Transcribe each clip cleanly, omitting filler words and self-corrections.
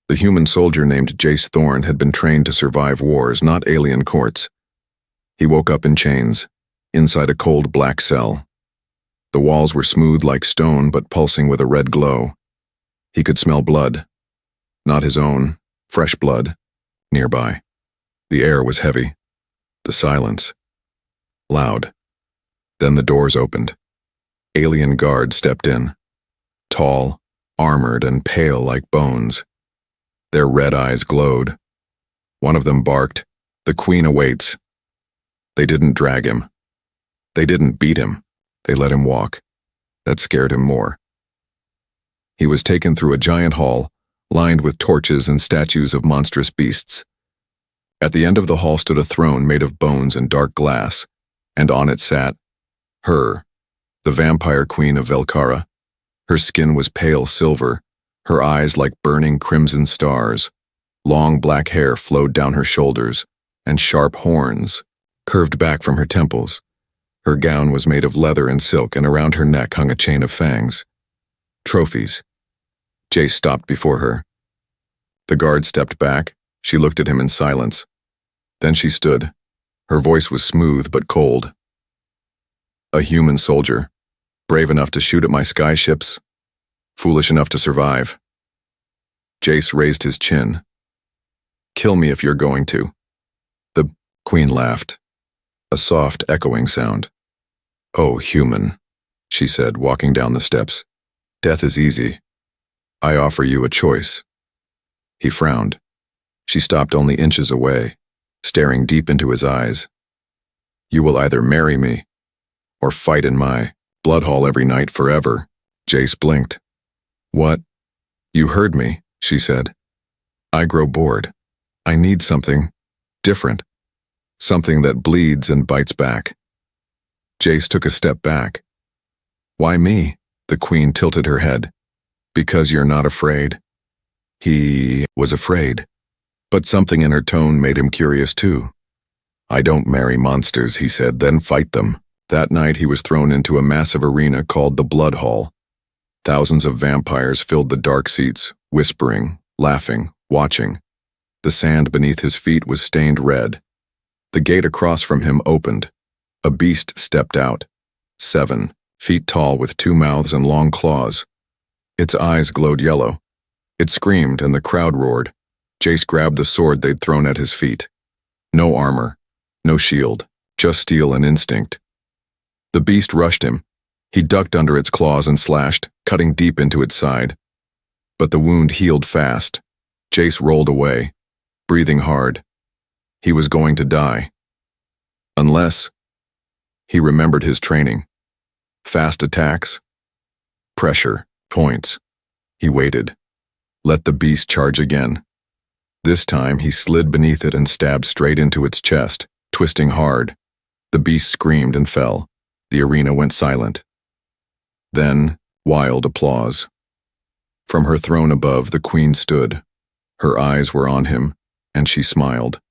The human soldier named Jace Thorne had been trained to survive wars, not alien courts. He woke up in chains, inside a cold black cell. The walls were smooth like stone but pulsing with a red glow. He could smell blood. Not his own, fresh blood, nearby. The air was heavy. The silence. Loud. Then the doors opened. Alien guards stepped in. Tall, armored, and pale like bones. Their red eyes glowed. One of them barked, "The Queen awaits." They didn't drag him. They didn't beat him. They let him walk. That scared him more. He was taken through a giant hall, lined with torches and statues of monstrous beasts. At the end of the hall stood a throne made of bones and dark glass, and on it sat her, the vampire queen of Velkara. Her skin was pale silver, her eyes like burning crimson stars. Long black hair flowed down her shoulders, and sharp horns curved back from her temples. Her gown was made of leather and silk, and around her neck hung a chain of fangs. Trophies. Jace stopped before her. The guard stepped back. She looked at him in silence. Then she stood. Her voice was smooth but cold. "A human soldier, brave enough to shoot at my skyships, foolish enough to survive." Jace raised his chin. "Kill me if you're going to." The queen laughed, a soft, echoing sound. "Oh, human," she said, walking down the steps. "Death is easy. I offer you a choice." He frowned. She stopped only inches away, staring deep into his eyes. "You will either marry me, or fight in my blood hall every night forever." Jace blinked. "What?" "You heard me," she said. "I grow bored. I need something different. Something that bleeds and bites back." Jace took a step back. "Why me?" The queen tilted her head. "Because you're not afraid." He was afraid, but something in her tone made him curious too. "I don't marry monsters," he said, "then fight them." That night he was thrown into a massive arena called the Blood Hall. Thousands of vampires filled the dark seats, whispering, laughing, watching. The sand beneath his feet was stained red. The gate across from him opened. A beast stepped out, 7 feet tall with 2 mouths and long claws. Its eyes glowed yellow. It screamed and the crowd roared. Jace grabbed the sword they'd thrown at his feet. No armor, no shield, just steel and instinct. The beast rushed him. He ducked under its claws and slashed, cutting deep into its side. But the wound healed fast. Jace rolled away, breathing hard. He was going to die. Unless he remembered his training. Fast attacks, pressure, points. He waited. Let the beast charge again. This time he slid beneath it and stabbed straight into its chest, twisting hard. The beast screamed and fell. The arena went silent. Then, wild applause. From her throne above, the queen stood. Her eyes were on him, and she smiled.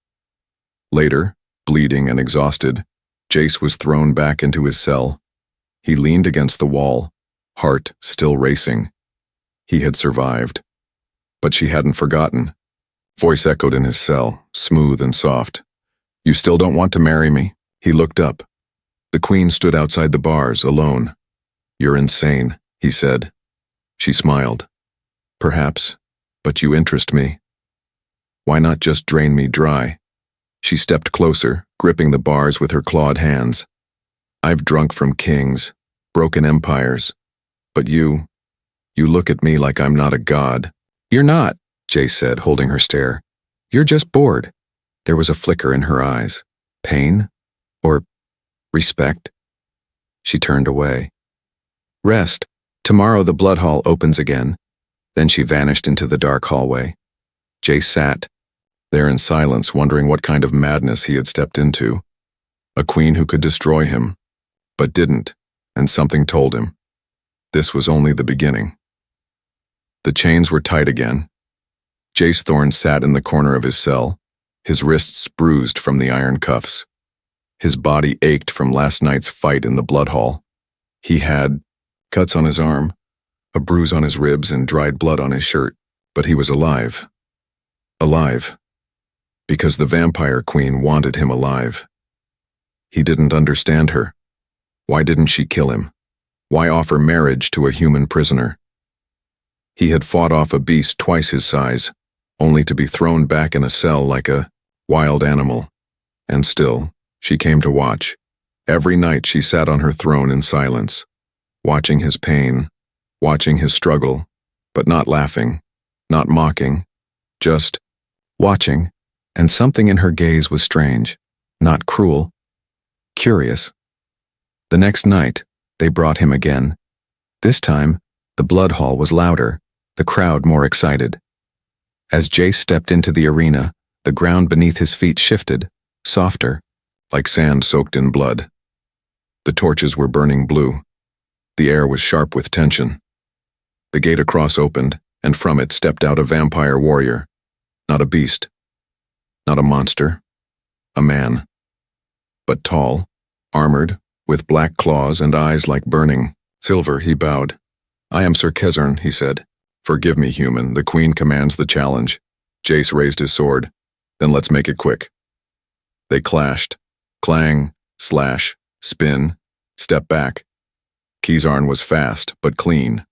Later, bleeding and exhausted, Jace was thrown back into his cell. He leaned against the wall, heart still racing. He had survived. But she hadn't forgotten. Voice echoed in his cell, smooth and soft. "You still don't want to marry me?" He looked up. The queen stood outside the bars, alone. "You're insane," he said. She smiled. "Perhaps, but you interest me. Why not just drain me dry?" She stepped closer, gripping the bars with her clawed hands. "I've drunk from kings, broken empires. But you look at me like I'm not a god." "You're not," Jace said, holding her stare. "You're just bored." There was a flicker in her eyes. Pain? Or respect? She turned away. "Rest. Tomorrow the Blood Hall opens again." Then she vanished into the dark hallway. Jace sat there in silence, wondering what kind of madness he had stepped into. A queen who could destroy him, but didn't, and something told him. This was only the beginning. The chains were tight again. Jace Thorne sat in the corner of his cell, his wrists bruised from the iron cuffs. His body ached from last night's fight in the Blood Hall. He had cuts on his arm, a bruise on his ribs, and dried blood on his shirt, but he was alive. Alive. Because the vampire queen wanted him alive. He didn't understand her. Why didn't she kill him? Why offer marriage to a human prisoner? He had fought off a beast twice his size, only to be thrown back in a cell like a wild animal. And still, she came to watch. Every night she sat on her throne in silence, watching his pain, watching his struggle, but not laughing, not mocking, just watching, and something in her gaze was strange, not cruel, curious. The next night, they brought him again. This time, the blood hall was louder, the crowd more excited. As Jace stepped into the arena, the ground beneath his feet shifted, softer, like sand soaked in blood. The torches were burning blue. The air was sharp with tension. The gate across opened, and from it stepped out a vampire warrior. Not a beast. Not a monster. A man. But tall, armored, with black claws and eyes like burning silver. He bowed. "I am Sir Kezern," he said. "Forgive me, human. The queen commands the challenge." Jace raised his sword. "Then let's make it quick." They clashed. Clang, slash, spin, step back. Kezarn was fast, but clean.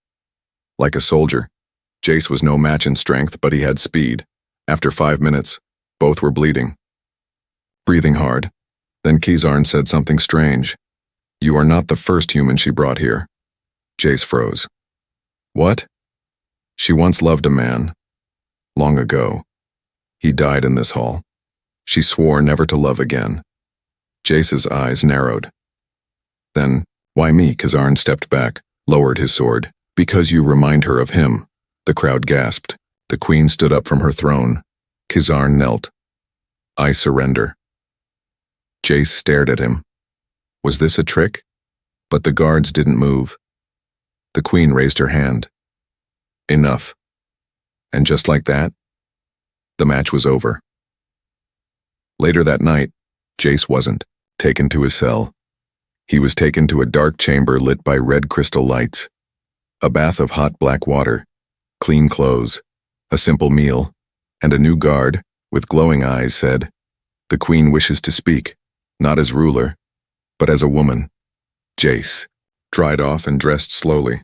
Like a soldier. Jace was no match in strength, but he had speed. After 5 minutes, both were bleeding. Breathing hard. Then Kezarn said something strange. "You are not the first human she brought here." Jace froze. "What?" "She once loved a man. Long ago. He died in this hall. She swore never to love again." Jace's eyes narrowed. "Then, why me?" Kezarn stepped back, lowered his sword. "Because you remind her of him." The crowd gasped. The queen stood up from her throne. Kezarn knelt. "I surrender." Jace stared at him. Was this a trick? But the guards didn't move. The queen raised her hand. "Enough." And just like that, the match was over. Later that night, Jace wasn't taken to his cell. He was taken to a dark chamber lit by red crystal lights. A bath of hot black water, clean clothes, a simple meal, and a new guard, with glowing eyes, said, "The queen wishes to speak, not as ruler, but as a woman." Jace dried off and dressed slowly.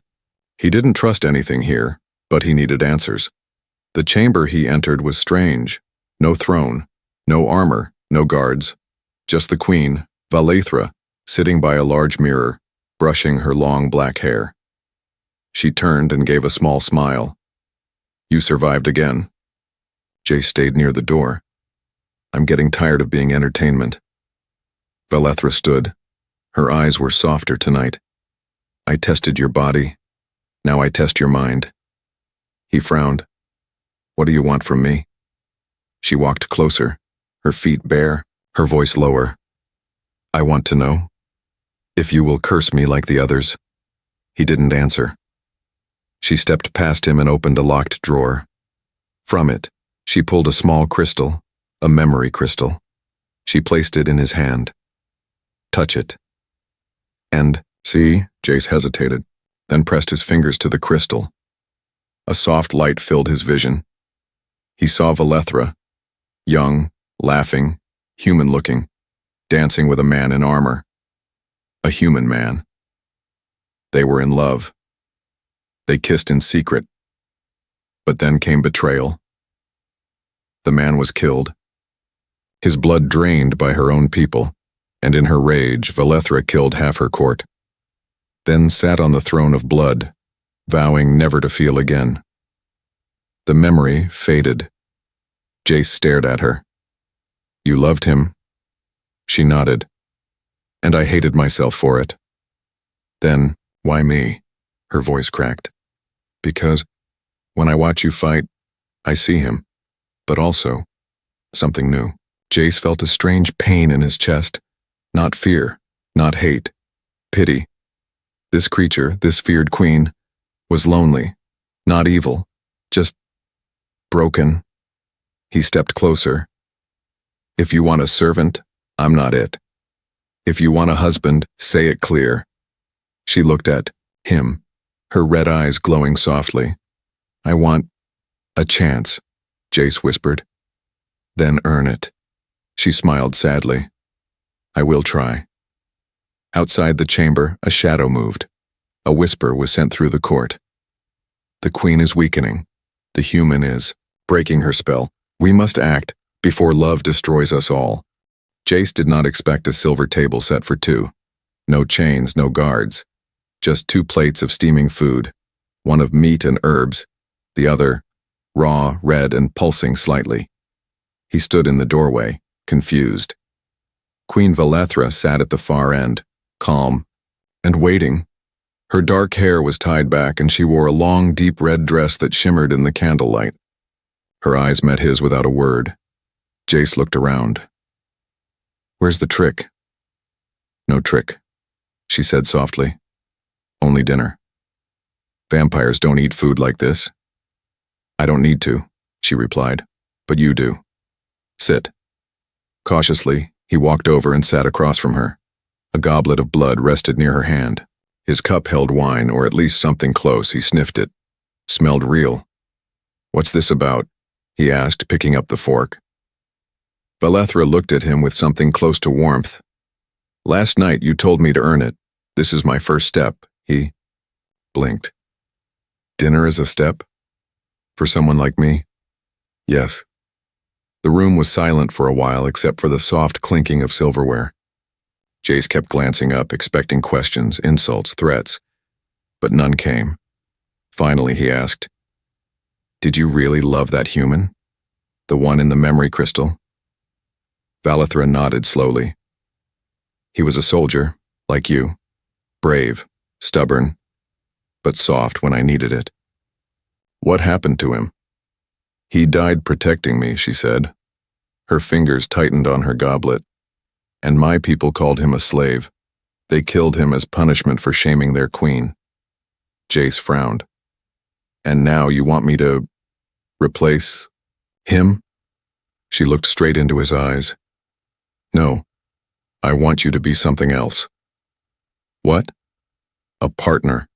He didn't trust anything here, but he needed answers. The chamber he entered was strange. No throne, no armor, no guards. Just the queen, Valethra, sitting by a large mirror, brushing her long black hair. She turned and gave a small smile. "You survived again." Jace stayed near the door. "I'm getting tired of being entertainment." Valethra stood. Her eyes were softer tonight. "I tested your body. Now I test your mind." He frowned. "What do you want from me?" She walked closer, her feet bare, her voice lower. "I want to know if you will curse me like the others." He didn't answer. She stepped past him and opened a locked drawer. From it, she pulled a small crystal, a memory crystal. She placed it in his hand. "Touch it." "And, see?" Jace hesitated, then pressed his fingers to the crystal. A soft light filled his vision. He saw Valethra, young, laughing, human-looking, dancing with a man in armor. A human man. They were in love. They kissed in secret. But then came betrayal. The man was killed. His blood drained by her own people, and in her rage, Valethra killed half her court. Then sat on the throne of blood, vowing never to feel again. The memory faded. Jace stared at her. "You loved him?" She nodded. "And I hated myself for it." "Then, why me?" Her voice cracked. "Because, when I watch you fight, I see him, but also something new." Jace felt a strange pain in his chest. Not fear, not hate, pity. This creature, this feared queen, was lonely, not evil, just broken. He stepped closer. "If you want a servant, I'm not it. If you want a husband, say it clear." She looked at him, her red eyes glowing softly. "I want a chance," Jace whispered. Then earn it. She smiled sadly. I will try. Outside the chamber, a shadow moved. A whisper was sent through the court. The queen is weakening. The human is breaking her spell. We must act before love destroys us all. Jace did not expect a silver table set for two. No chains, no guards. Just 2 plates of steaming food, one of meat and herbs, the other raw, red, and pulsing slightly. He stood in the doorway, confused. Queen Valethra sat at the far end, calm and waiting. Her dark hair was tied back and she wore a long, deep red dress that shimmered in the candlelight. Her eyes met his without a word. Jace looked around. Where's the trick? No trick, she said softly. Only dinner. Vampires don't eat food like this. I don't need to, she replied, but you do. Sit. Cautiously, he walked over and sat across from her. A goblet of blood rested near her hand. His cup held wine, or at least something close. He sniffed it. Smelled real. What's this about? He asked, picking up the fork. Valethra looked at him with something close to warmth. Last night you told me to earn it. This is my first step. He blinked. Dinner is a step? For someone like me? Yes. The room was silent for a while except for the soft clinking of silverware. Jace kept glancing up, expecting questions, insults, threats, but none came. Finally, he asked, Did you really love that human? The one in the memory crystal? Valethra nodded slowly. He was a soldier, like you. Brave, stubborn, but soft when I needed it. What happened to him? He died protecting me, she said. Her fingers tightened on her goblet. And my people called him a slave. They killed him as punishment for shaming their queen. Jace frowned. And now you want me to replace him? She looked straight into his eyes. No, I want you to be something else. What? A partner.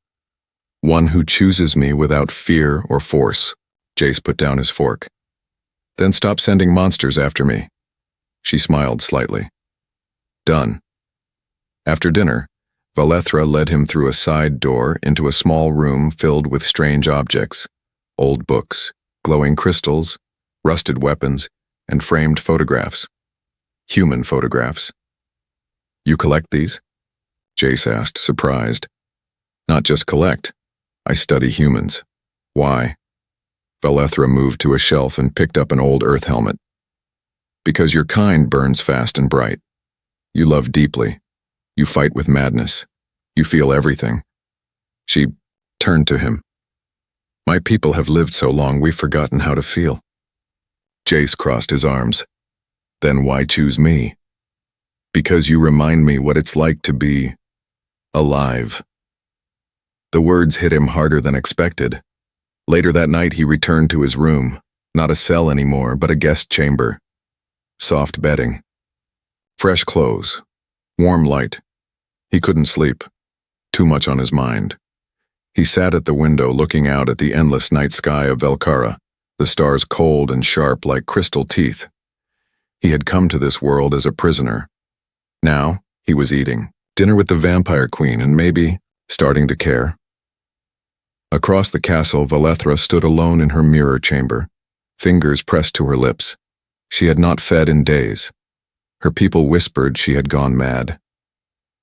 One who chooses me without fear or force. Jace put down his fork. Then stop sending monsters after me. She smiled slightly. Done. After dinner, Valethra led him through a side door into a small room filled with strange objects, old books, glowing crystals, rusted weapons, and framed photographs. Human photographs. You collect these? Jace asked, surprised. Not just collect. I study humans. Why? Valethra moved to a shelf and picked up an old Earth helmet. Because your kind burns fast and bright. You love deeply. You fight with madness. You feel everything. She turned to him. My people have lived so long we've forgotten how to feel. Jace crossed his arms. Then why choose me? Because you remind me what it's like to be alive. The words hit him harder than expected. Later that night he returned to his room, not a cell anymore, but a guest chamber. Soft bedding. Fresh clothes. Warm light. He couldn't sleep. Too much on his mind. He sat at the window looking out at the endless night sky of Velkara, the stars cold and sharp like crystal teeth. He had come to this world as a prisoner. Now, he was eating dinner with the vampire queen and maybe starting to care. Across the castle, Valethra stood alone in her mirror chamber, fingers pressed to her lips. She had not fed in days. Her people whispered she had gone mad.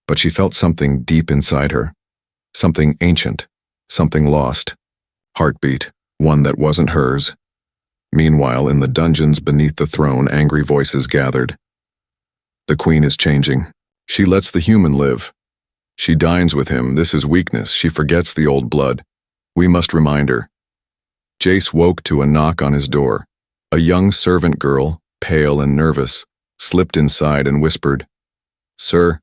But she felt something deep inside her, something ancient, something lost. Heartbeat, one that wasn't hers. Meanwhile, in the dungeons beneath the throne, angry voices gathered. The queen is changing. She lets the human live. She dines with him. This is weakness. She forgets the old blood. We must remind her. Jace woke to a knock on his door. A young servant girl, pale and nervous, slipped inside and whispered, Sir,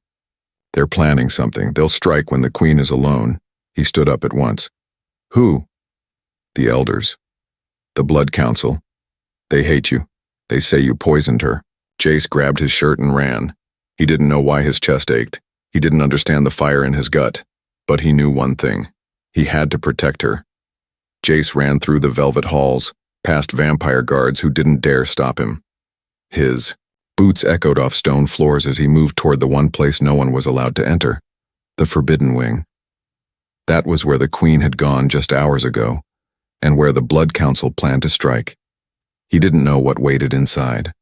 they're planning something. They'll strike when the queen is alone. He stood up at once. Who? The elders. The Blood Council. They hate you. They say you poisoned her. Jace grabbed his shirt and ran. He didn't know why his chest ached. He didn't understand the fire in his gut. But he knew one thing. He had to protect her. Jace ran through the velvet halls, past vampire guards who didn't dare stop him. His boots echoed off stone floors as he moved toward the one place no one was allowed to enter, the Forbidden Wing. That was where the Queen had gone just hours ago, and where the Blood Council planned to strike. He didn't know what waited inside.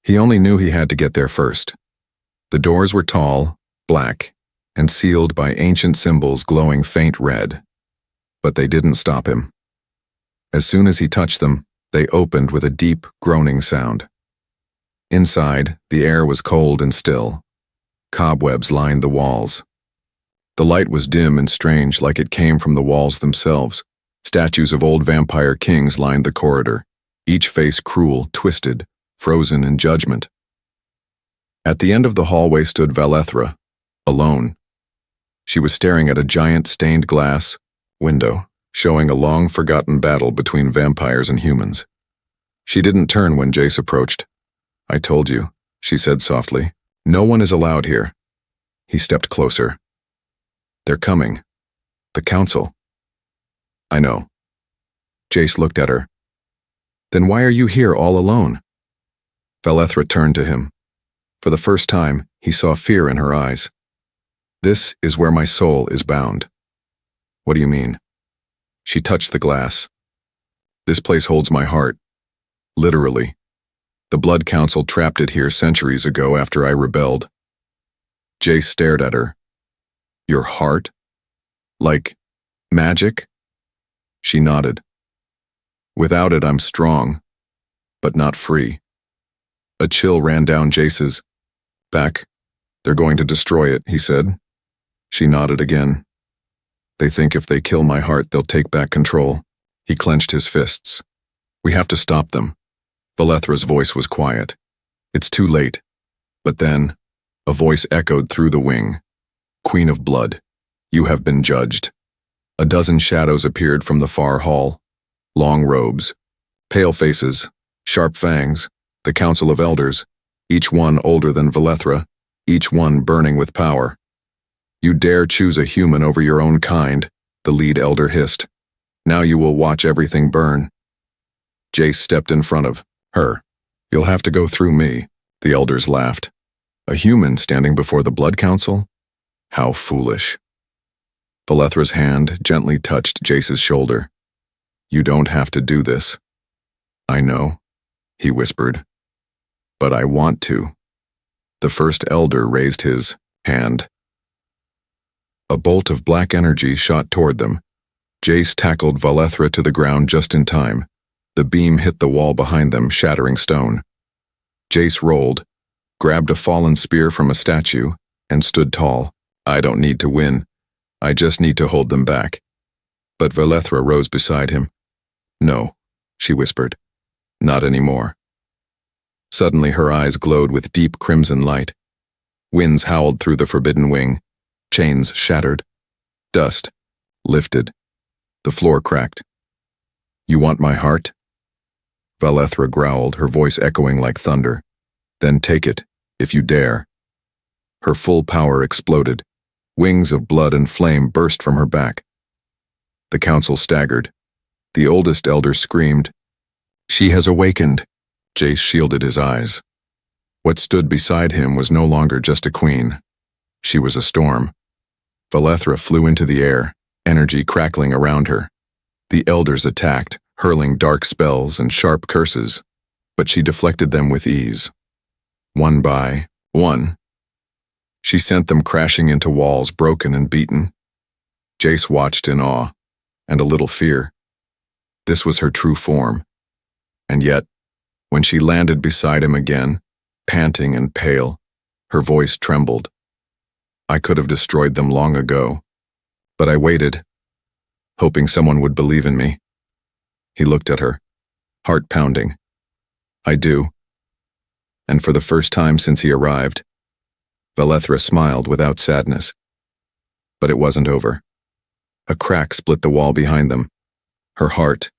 He only knew he had to get there first. The doors were tall, black, and sealed by ancient symbols glowing faint red. But they didn't stop him. As soon as he touched them, they opened with a deep, groaning sound. Inside, the air was cold and still. Cobwebs lined the walls. The light was dim and strange, like it came from the walls themselves. Statues of old vampire kings lined the corridor, each face cruel, twisted, frozen in judgment. At the end of the hallway stood Valethra, alone. She was staring at a giant stained glass window, showing a long-forgotten battle between vampires and humans. She didn't turn when Jace approached. "I told you," she said softly. "No one is allowed here." He stepped closer. "They're coming. The council." "I know." Jace looked at her. "Then why are you here all alone?" Valethra turned to him. For the first time, he saw fear in her eyes. "This is where my soul is bound." "What do you mean?" She touched the glass. "This place holds my heart. Literally. The Blood Council trapped it here centuries ago after I rebelled." Jace stared at her. "Your heart? Like magic?" She nodded. "Without it, I'm strong, but not free." A chill ran down Jace's back. "They're going to destroy it," he said. She nodded again. "They think if they kill my heart, they'll take back control." He clenched his fists. "We have to stop them." Valethra's voice was quiet. "It's too late." But then, a voice echoed through the wing. "Queen of Blood, you have been judged." A dozen shadows appeared from the far hall. Long robes, pale faces, sharp fangs, the Council of Elders, each one older than Valethra, each one burning with power. "You dare choose a human over your own kind," the lead elder hissed. "Now you will watch everything burn." Jace stepped in front of her. "You'll have to go through me," the elders laughed. "A human standing before the Blood Council? How foolish." Valethra's hand gently touched Jace's shoulder. "You don't have to do this." "I know," he whispered. "But I want to." The first elder raised his hand. A bolt of black energy shot toward them. Jace tackled Valethra to the ground just in time. The beam hit the wall behind them, shattering stone. Jace rolled, grabbed a fallen spear from a statue, and stood tall. "I don't need to win. I just need to hold them back." But Valethra rose beside him. "No," she whispered. "Not anymore." Suddenly her eyes glowed with deep crimson light. Winds howled through the Forbidden Wing. Chains shattered. Dust lifted. The floor cracked. "You want my heart?" Valethra growled, her voice echoing like thunder. "Then take it, if you dare." Her full power exploded. Wings of blood and flame burst from her back. The council staggered. The oldest elder screamed. "She has awakened." Jace shielded his eyes. What stood beside him was no longer just a queen. She was a storm. Valethra flew into the air, energy crackling around her. The elders attacked, hurling dark spells and sharp curses, but she deflected them with ease. One by one, she sent them crashing into walls, broken and beaten. Jace watched in awe, and a little fear. This was her true form. And yet, when she landed beside him again, panting and pale, her voice trembled. "I could have destroyed them long ago, but I waited, hoping someone would believe in me." He looked at her, heart pounding. "I do." And for the first time since he arrived, Valethra smiled without sadness. But it wasn't over. A crack split the wall behind them. Her heart,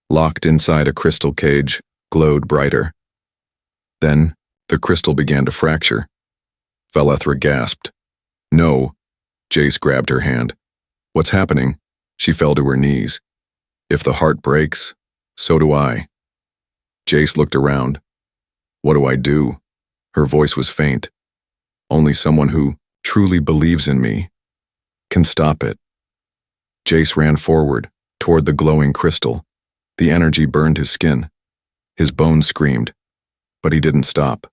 locked inside a crystal cage, glowed brighter. Then, the crystal began to fracture. Valethra gasped. "No." Jace grabbed her hand. "What's happening?" She fell to her knees. "If the heart breaks, so do I." Jace looked around. What do I do? Her voice was faint. Only someone who truly believes in me can stop it. Jace ran forward, toward the glowing crystal. The energy burned his skin. His bones screamed, but he didn't stop.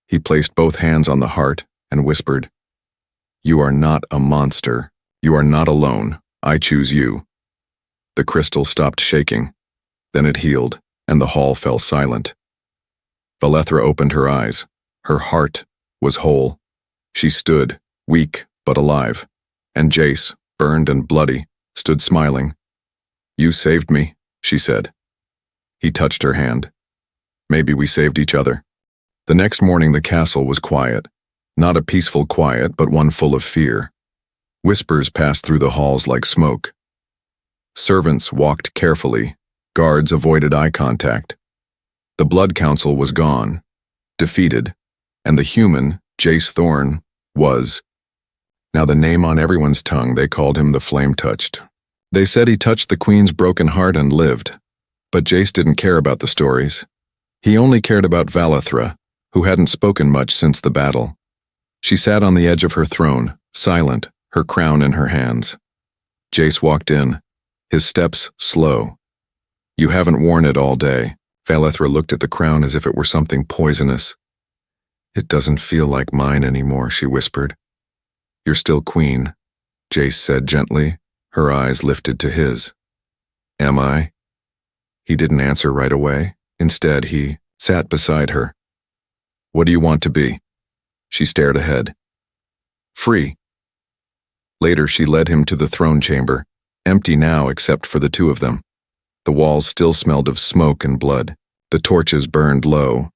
He placed both hands on the heart and whispered, "You are not a monster. You are not alone. I choose you." The crystal stopped shaking. Then it healed, and the hall fell silent. Valethra opened her eyes. Her heart was whole. She stood, weak but alive, and Jace, burned and bloody, stood smiling. "You saved me," she said. He touched her hand. "Maybe we saved each other." The next morning the castle was quiet. Not a peaceful quiet, but one full of fear. Whispers passed through the halls like smoke. Servants walked carefully. Guards avoided eye contact. The Blood Council was gone, defeated, and the human, Jace Thorn, was. Now the name on everyone's tongue, they called him the Flame-Touched. They said he touched the Queen's broken heart and lived. But Jace didn't care about the stories. He only cared about Valethra, who hadn't spoken much since the battle. She sat on the edge of her throne, silent, her crown in her hands. Jace walked in, his steps slow. "You haven't worn it all day." Valethra looked at the crown as if it were something poisonous. "It doesn't feel like mine anymore," she whispered. "You're still queen," Jace said gently, her eyes lifted to his. "Am I?" He didn't answer right away. Instead, he sat beside her. "What do you want to be?" She stared ahead. "Free." Later, she led him to the throne chamber, empty now except for the two of them. The walls still smelled of smoke and blood. The torches burned low.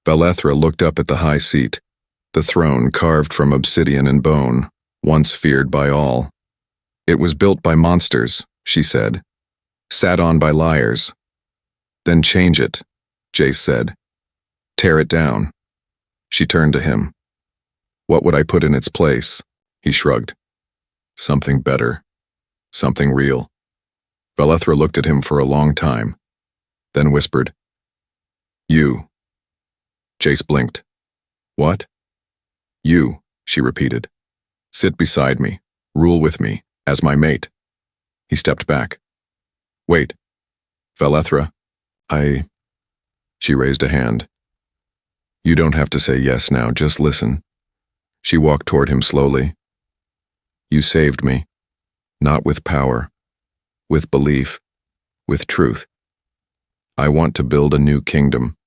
Valethra looked up at the high seat, the throne carved from obsidian and bone, once feared by all. "It was built by monsters," she said. "Sat on by liars." "Then change it," Jace said. "Tear it down." She turned to him. "What would I put in its place?" He shrugged. "Something better. Something real." Valethra looked at him for a long time, then whispered, "You." Jace blinked. "What?" "You," she repeated. "Sit beside me, rule with me, as my mate." He stepped back. "Wait, Valethra, She raised a hand. "You don't have to say yes now, just listen." She walked toward him slowly. "You saved me, not with power, with belief, with truth. I want to build a new kingdom,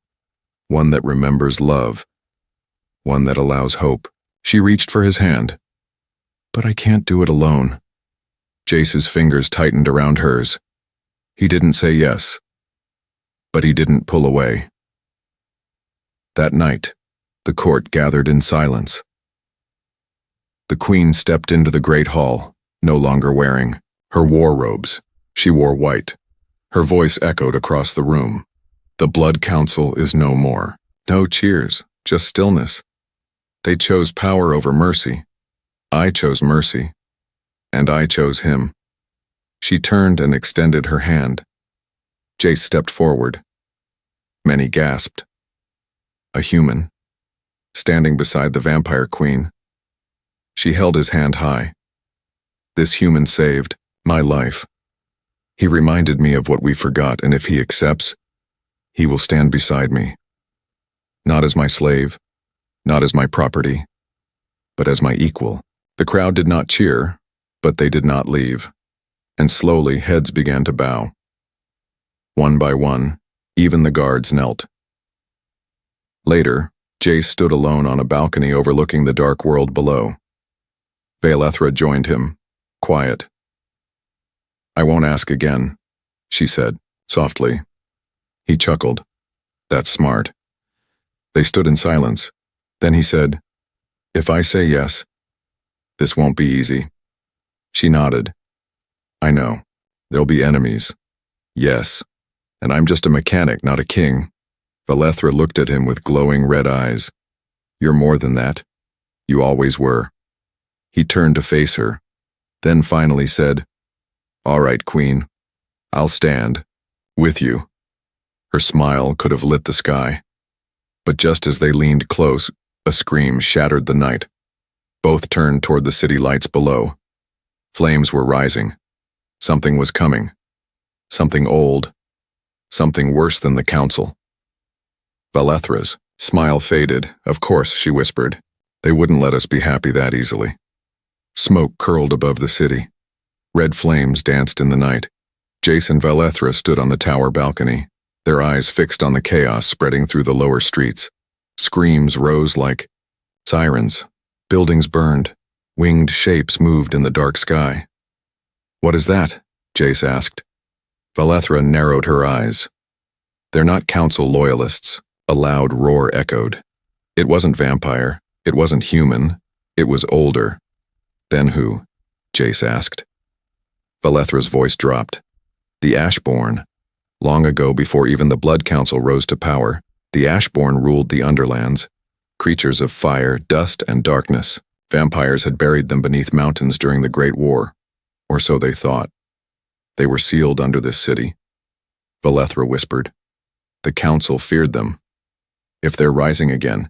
one that remembers love, one that allows hope." She reached for his hand. "But I can't do it alone." Jace's fingers tightened around hers. He didn't say yes, but he didn't pull away. That night, the court gathered in silence. The Queen stepped into the great hall, no longer wearing her war robes. She wore white. Her voice echoed across the room. "The Blood Council is no more." No cheers, just stillness. They chose power over mercy. I chose mercy. And I chose him. She turned and extended her hand. Jace stepped forward. Many gasped. A human, standing beside the Vampire Queen. She held his hand high. "This human saved my life. He reminded me of what we forgot, and if he accepts, he will stand beside me. Not as my slave, not as my property, but as my equal." The crowd did not cheer, but they did not leave, and slowly heads began to bow. One by one, even the guards knelt. Later, Jace stood alone on a balcony overlooking the dark world below. Valethra joined him, quiet. "I won't ask again," she said, softly. He chuckled. "That's smart." They stood in silence. Then he said, "If I say yes, this won't be easy." She nodded. "I know. There'll be enemies. Yes. And I'm just a mechanic, not a king." Valethra looked at him with glowing red eyes. "You're more than that. You always were." He turned to face her, then finally said, "All right, Queen. I'll stand. With you." Her smile could have lit the sky. But just as they leaned close, a scream shattered the night. Both turned toward the city lights below. Flames were rising. Something was coming. Something old. Something worse than the council. Valethra's smile faded. Of course, she whispered. They wouldn't let us be happy that easily. Smoke curled above the city. Red flames danced in the night. Jace and Valethra stood on the tower balcony, their eyes fixed on the chaos spreading through the lower streets. Screams rose like sirens. Buildings burned. Winged shapes moved in the dark sky. "What is that?" Jace asked. Valethra narrowed her eyes. "They're not council loyalists," a loud roar echoed. It wasn't vampire. It wasn't human. It was older. "Then who?" Jace asked. Valethra's voice dropped. "The Ashborn. Long ago, before even the Blood Council rose to power, the Ashborn ruled the Underlands. Creatures of fire, dust, and darkness. Vampires had buried them beneath mountains during the Great War. Or so they thought. They were sealed under this city." Valethra whispered. "The Council feared them. If they're rising again,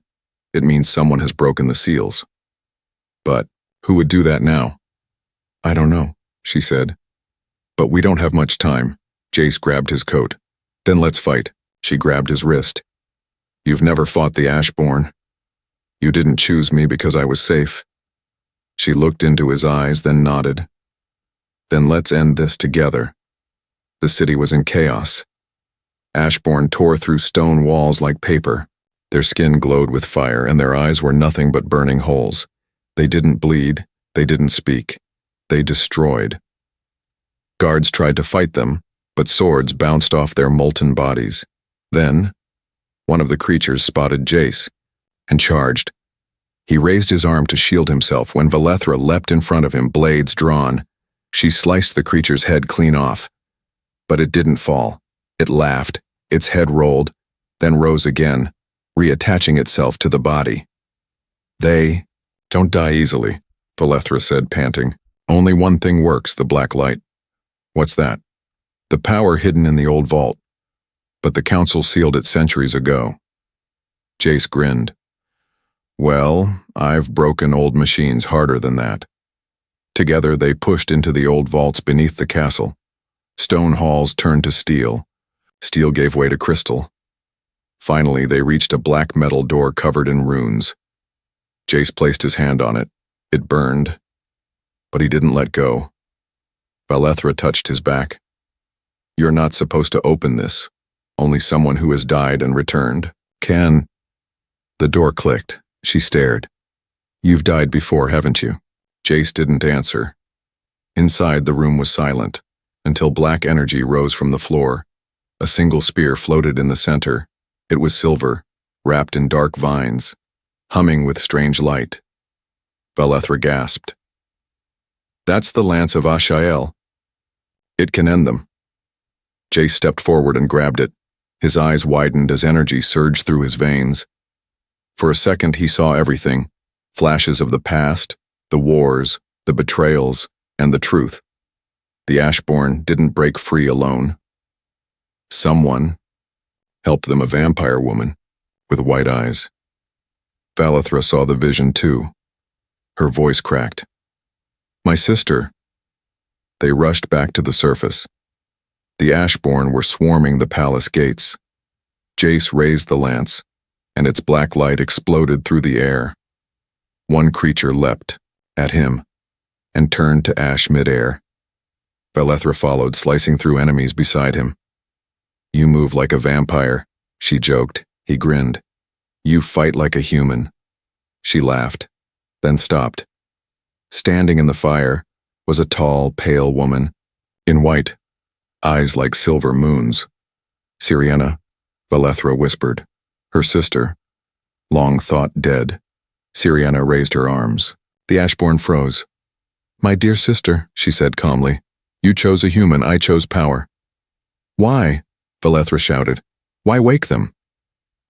it means someone has broken the seals. But who would do that now?" "I don't know," she said. "But we don't have much time." Jace grabbed his coat. "Then let's fight." She grabbed his wrist. "You've never fought the Ashborn. You didn't choose me because I was safe." She looked into his eyes, then nodded. "Then let's end this together." The city was in chaos. Ashborn tore through stone walls like paper. Their skin glowed with fire, and their eyes were nothing but burning holes. They didn't bleed. They didn't speak. They destroyed. Guards tried to fight them, but swords bounced off their molten bodies. Then, one of the creatures spotted Jace and charged. He raised his arm to shield himself when Valethra leapt in front of him, blades drawn. She sliced the creature's head clean off. But it didn't fall. It laughed, its head rolled, then rose again, reattaching itself to the body. "They don't die easily," Valethra said, panting. "Only one thing works, the black light." "What's that?" "The power hidden in the old vault. But the council sealed it centuries ago." Jace grinned. "Well, I've broken old machines harder than that." Together they pushed into the old vaults beneath the castle. Stone halls turned to steel. Steel gave way to crystal. Finally, they reached a black metal door covered in runes. Jace placed his hand on it. It burned, but he didn't let go. Valethra touched his back. "You're not supposed to open this. Only someone who has died and returned can." The door clicked. She stared. "You've died before, haven't you?" Jace didn't answer. Inside, the room was silent, until black energy rose from the floor. A single spear floated in the center. It was silver, wrapped in dark vines, humming with strange light. Valethra gasped. "That's the lance of Ashael. It can end them." Jace stepped forward and grabbed it. His eyes widened as energy surged through his veins. For a second he saw everything, flashes of the past, the wars, the betrayals, and the truth. The Ashborn didn't break free alone. Someone helped them, a vampire woman with white eyes. Valethra saw the vision too. Her voice cracked. "My sister." They rushed back to the surface. The Ashborn were swarming the palace gates. Jace raised the lance, and its black light exploded through the air. One creature leapt at him and turned to ash midair. Valethra followed, slicing through enemies beside him. "You move like a vampire," she joked. He grinned. "You fight like a human." She laughed, then stopped. Standing in the fire was a tall, pale woman, in white, eyes like silver moons. "Syriana," Valethra whispered. "Her sister, long thought dead." Syriana raised her arms. The Ashborn froze. "My dear sister," she said calmly. "You chose a human, I chose power." "Why?" Valethra shouted. "Why wake them?"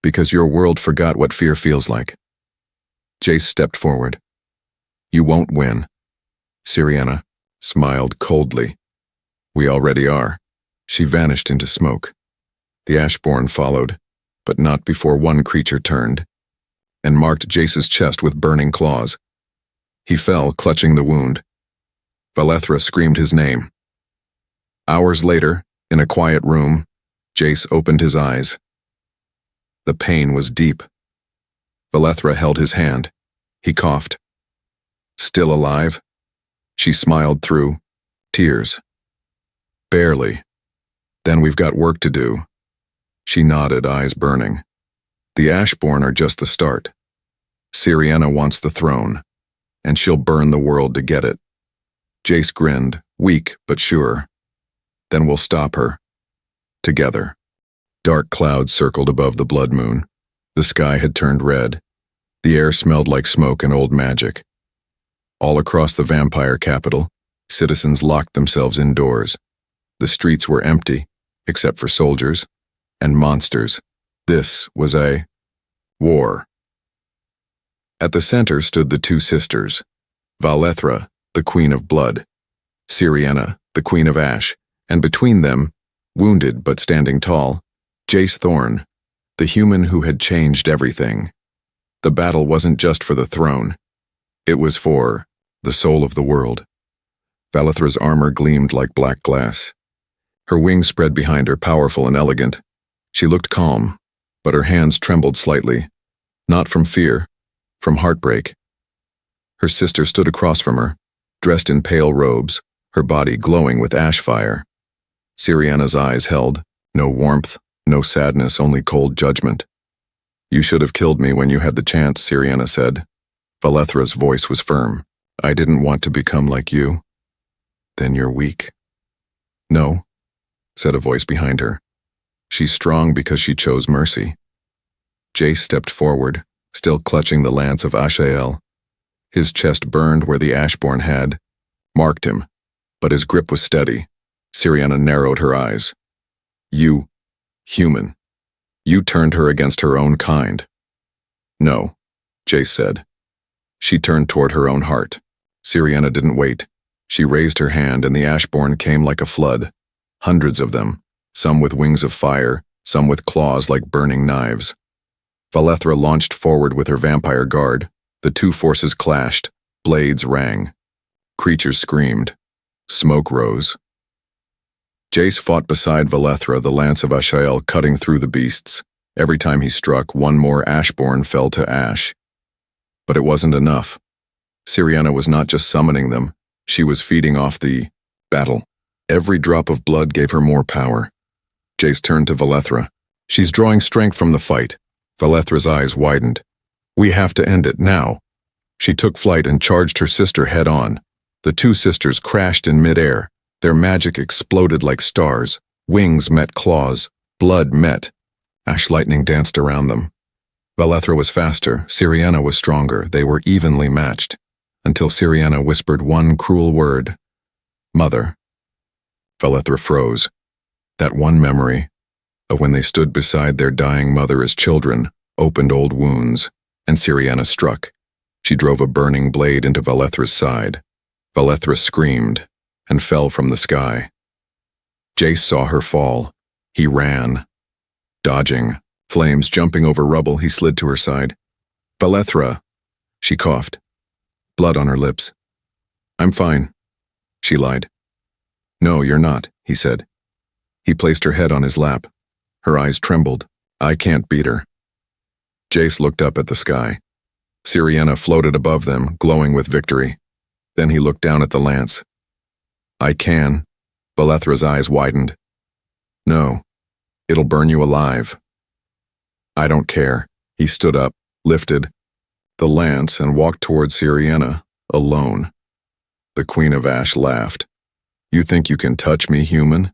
"Because your world forgot what fear feels like." Jace stepped forward. "You won't win." Syriana smiled coldly. "We already are." She vanished into smoke. The Ashborn followed. but not before one creature turned and marked Jace's chest with burning claws. He fell, clutching the wound. Valethra screamed his name. Hours later, in a quiet room, Jace opened his eyes. The pain was deep. Valethra held his hand. He coughed. Still alive? She smiled through tears. Barely. Then we've got work to do. She nodded, eyes burning. The Ashborn are just the start. Syriana wants the throne, and she'll burn the world to get it. Jace grinned, weak but sure. Then we'll stop her. Together. Dark clouds circled above the blood moon. The sky had turned red. The air smelled like smoke and old magic. All across the vampire capital, citizens locked themselves indoors. The streets were empty, except for soldiers and monsters. This was a war. At the center stood the two sisters, Valethra, the Queen of Blood, Syriana, the Queen of Ash, and between them, wounded but standing tall, Jace Thorn, the human who had changed everything. The battle wasn't just for the throne. It was for the soul of the world. Valethra's armor gleamed like black glass. Her wings spread behind her, powerful and elegant. She looked calm, but her hands trembled slightly, not from fear, from heartbreak. Her sister stood across from her, dressed in pale robes, her body glowing with ash fire. Syriana's eyes held, no warmth, no sadness, only cold judgment. You should have killed me when you had the chance, Syriana said. Valethra's voice was firm. I didn't want to become like you. Then you're weak. No, said a voice behind her. She's strong because she chose mercy. Jace stepped forward, still clutching the lance of Ashael. His chest burned where the Ashborn had marked him, but his grip was steady. Syriana narrowed her eyes. You, human. You turned her against her own kind. No, Jace said. She turned toward her own heart. Syriana didn't wait. She raised her hand and the Ashborn came like a flood. Hundreds of them, some with wings of fire, some with claws like burning knives. Valethra launched forward with her vampire guard. The two forces clashed. Blades rang. Creatures screamed. Smoke rose. Jace fought beside Valethra, the lance of Ashael cutting through the beasts. Every time he struck, one more Ashborn fell to ash. But it wasn't enough. Syriana was not just summoning them, she was feeding off the battle. Every drop of blood gave her more power. Jace turned to Valethra. She's drawing strength from the fight. Valethra's eyes widened. We have to end it now. She took flight and charged her sister head-on. The two sisters crashed in midair. Their magic exploded like stars. Wings met claws. Blood met. Ash lightning danced around them. Valethra was faster. Syriana was stronger. They were evenly matched. Until Syriana whispered one cruel word. Mother. Valethra froze. That one memory of when they stood beside their dying mother as children opened old wounds, and Syriana struck. She drove a burning blade into Valethra's side. Valethra screamed and fell from the sky. Jace saw her fall. He ran. Dodging, flames jumping over rubble, he slid to her side. Valethra, she coughed. Blood on her lips. I'm fine, she lied. No, you're not, he said. He placed her head on his lap. Her eyes trembled. I can't beat her. Jace looked up at the sky. Syriana floated above them, glowing with victory. Then he looked down at the lance. I can. Valethra's eyes widened. No, it'll burn you alive. I don't care. He stood up, lifted the lance, and walked toward Syriana, alone. The Queen of Ash laughed. You think you can touch me, human?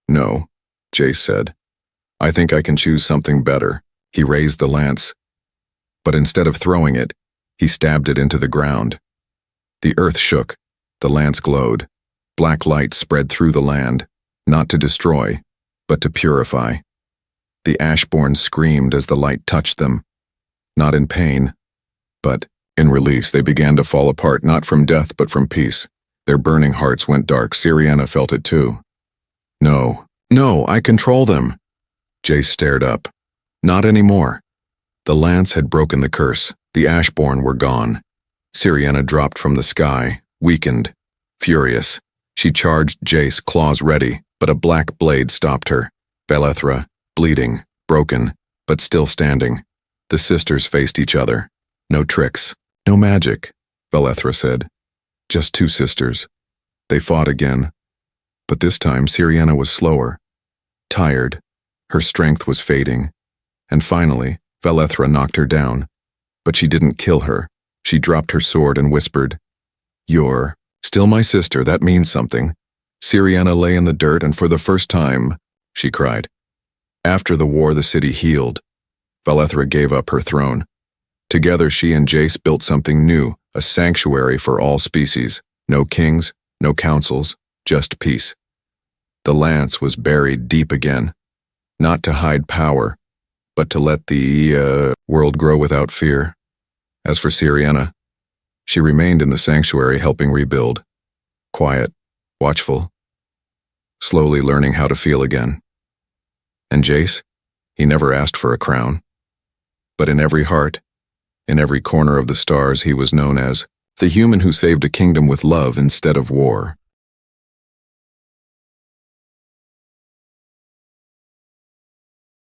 No, Jace said. I think I can choose something better. He raised the lance. But instead of throwing it, he stabbed it into the ground. The earth shook. The lance glowed. Black light spread through the land, not to destroy, but to purify. The Ashborn screamed as the light touched them. Not in pain, but in release. They began to fall apart, not from death but from peace. Their burning hearts went dark. Syriana felt it too. No, I control them. Jace stared up. Not anymore. The lance had broken the curse. The Ashborn were gone. Syriana dropped from the sky, weakened, furious. She charged Jace, claws ready, but a black blade stopped her. Belethra, bleeding, broken, but still standing. The sisters faced each other. No tricks, no magic, Belethra said. Just two sisters. They fought again. But this time Syriana was slower, tired. Her strength was fading. And finally, Belethra knocked her down. But she didn't kill her. She dropped her sword and whispered, "You're still my sister, that means something." Syriana lay in the dirt, and for the first time, she cried. After the war, the city healed. Belethra gave up her throne. Together, she and Jace built something new, a sanctuary for all species. No kings, no councils, just peace. The lance was buried deep again, not to hide power, but to let the world grow without fear. As for Syriana, she remained in the sanctuary helping rebuild, quiet, watchful, slowly learning how to feel again. And Jace, he never asked for a crown. But in every heart, in every corner of the stars, he was known as the human who saved a kingdom with love instead of war.